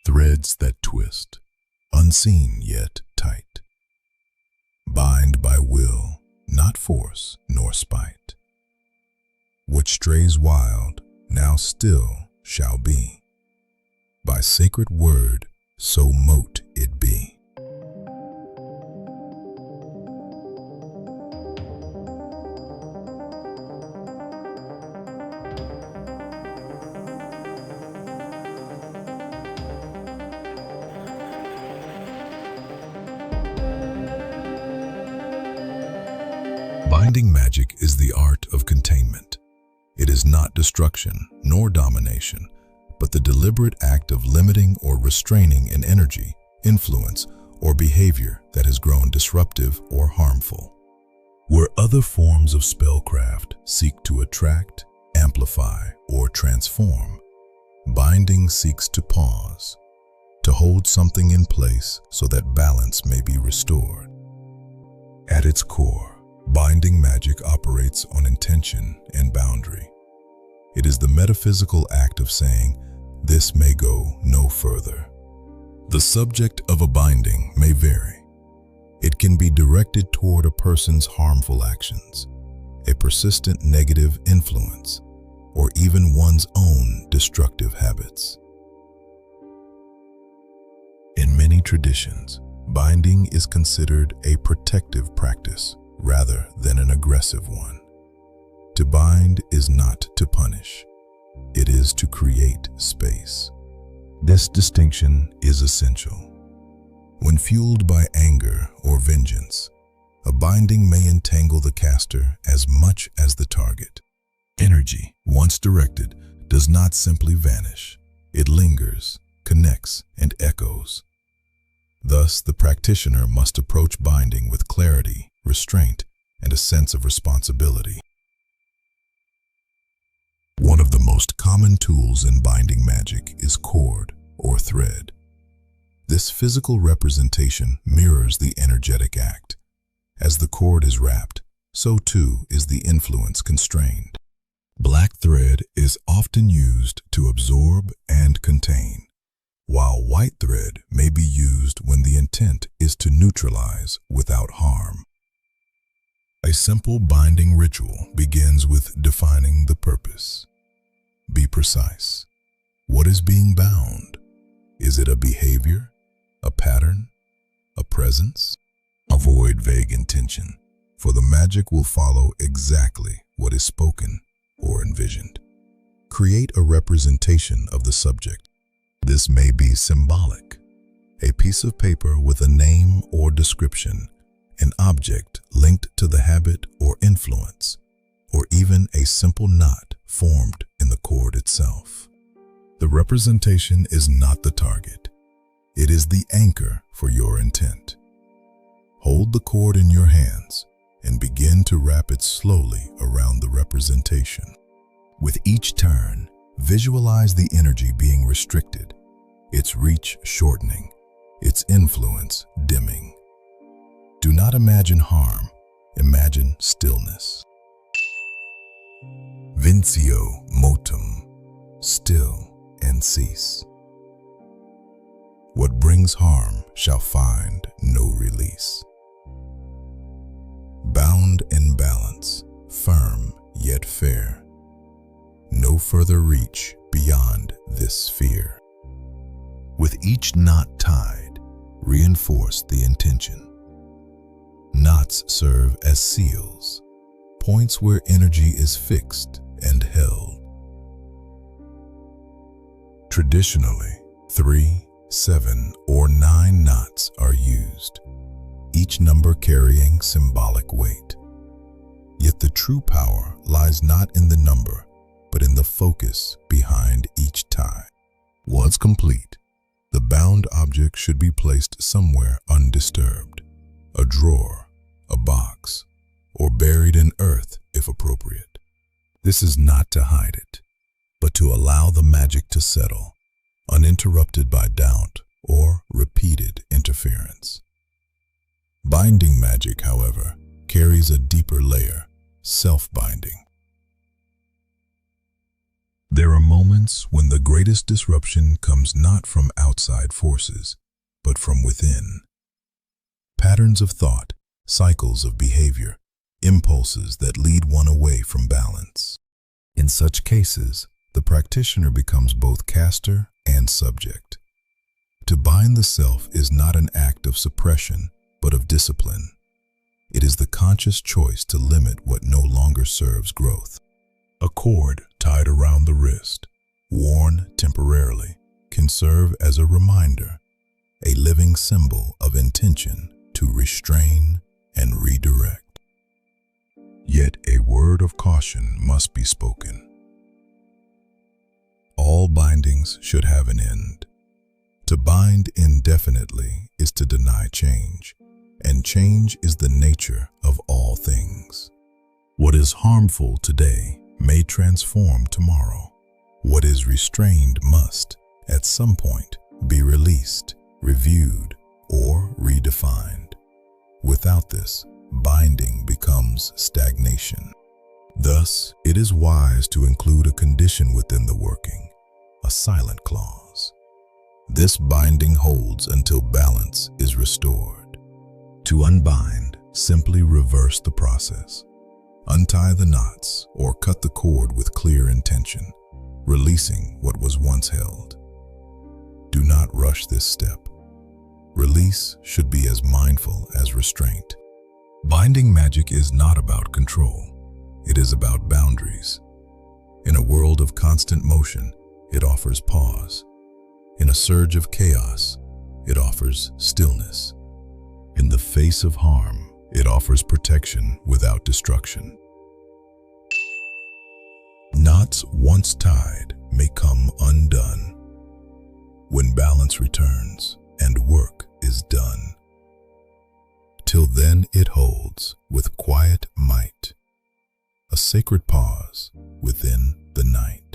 threads that twist, unseen yet tight. Bind by will, not force nor spite. What strays wild, now still shall be. By sacred word, so mote it be. Binding magic is the art of containment. It is not destruction nor domination, but the deliberate act of limiting or restraining an energy, influence, or behavior that has grown disruptive or harmful. Where other forms of spellcraft seek to attract, amplify, or transform, binding seeks to pause, to hold something in place so that balance may be restored. At its core, binding magic operates on intention and boundary. It is the metaphysical act of saying, "This may go no further." The subject of a binding may vary. It can be directed toward a person's harmful actions, a persistent negative influence, or even one's own destructive habits. In many traditions, binding is considered a protective practice rather than an aggressive one. To bind is not to punish. It is to create space. This distinction is essential. When fueled by anger or vengeance, a binding may entangle the caster as much as the target. Energy, once directed, does not simply vanish. It lingers, connects, and echoes. Thus, the practitioner must approach binding with clarity, restraint, and a sense of responsibility. One of the most common tools in binding magic is cord or thread. This physical representation mirrors the energetic act. As the cord is wrapped, so too is the influence constrained. Black thread is often used to absorb and contain, while white thread may be used when the intent is to neutralize without harm. A simple binding ritual begins with defining the purpose. Be precise. What is being bound? Is it a behavior, a pattern, a presence? Avoid vague intention, for the magic will follow exactly what is spoken or envisioned. Create a representation of the subject. This may be symbolic, a piece of paper with a name or description, an object linked to the habit or influence, or even a simple knot formed in the cord itself. The representation is not the target. It is the anchor for your intent. Hold the cord in your hands and begin to wrap it slowly around the representation. With each turn, visualize the energy being restricted, its reach shortening, its influence dimming. Do not imagine harm, imagine stillness. Vinceo motum, still and cease. What brings harm shall find no release. Bound in balance, firm yet fair. No further reach beyond this sphere. With each knot tied, reinforce the intention. Knots serve as seals, points where energy is fixed and held. Traditionally, 3, 7, or 9 knots are used, each number carrying symbolic weight. Yet the true power lies not in the number, but in the focus behind each tie. Once complete, the bound object should be placed somewhere undisturbed, a drawer, a box, or buried in earth if appropriate. This is not to hide it, but to allow the magic to settle, uninterrupted by doubt or repeated interference. Binding magic, however, carries a deeper layer, self-binding. There are moments when the greatest disruption comes not from outside forces, but from within. Patterns of thought, cycles of behavior, impulses that lead one away from balance. In such cases, the practitioner becomes both caster and subject. To bind the self is not an act of suppression, but of discipline. It is the conscious choice to limit what no longer serves growth. A cord tied around the wrist, worn temporarily, can serve as a reminder, a living symbol of intention to restrain and redirect. Yet a word of caution must be spoken. All bindings should have an end. To bind indefinitely is to deny change, and change is the nature of all things. What is harmful today may transform tomorrow. What is restrained must, at some point, be released, reviewed, or redefined. Without this, binding becomes stagnation. Thus, it is wise to include a condition within the working, a silent clause. This binding holds until balance is restored. To unbind, simply reverse the process. Untie the knots or cut the cord with clear intention, releasing what was once held. Do not rush this step. Release should be as mindful as restraint. Binding magic is not about control. It is about boundaries. In a world of constant motion, it offers pause. In a surge of chaos, it offers stillness. In the face of harm, it offers protection without destruction. Knots once tied may come undone when balance returns and work is done. Till then it holds with quiet might, a sacred pause within the night.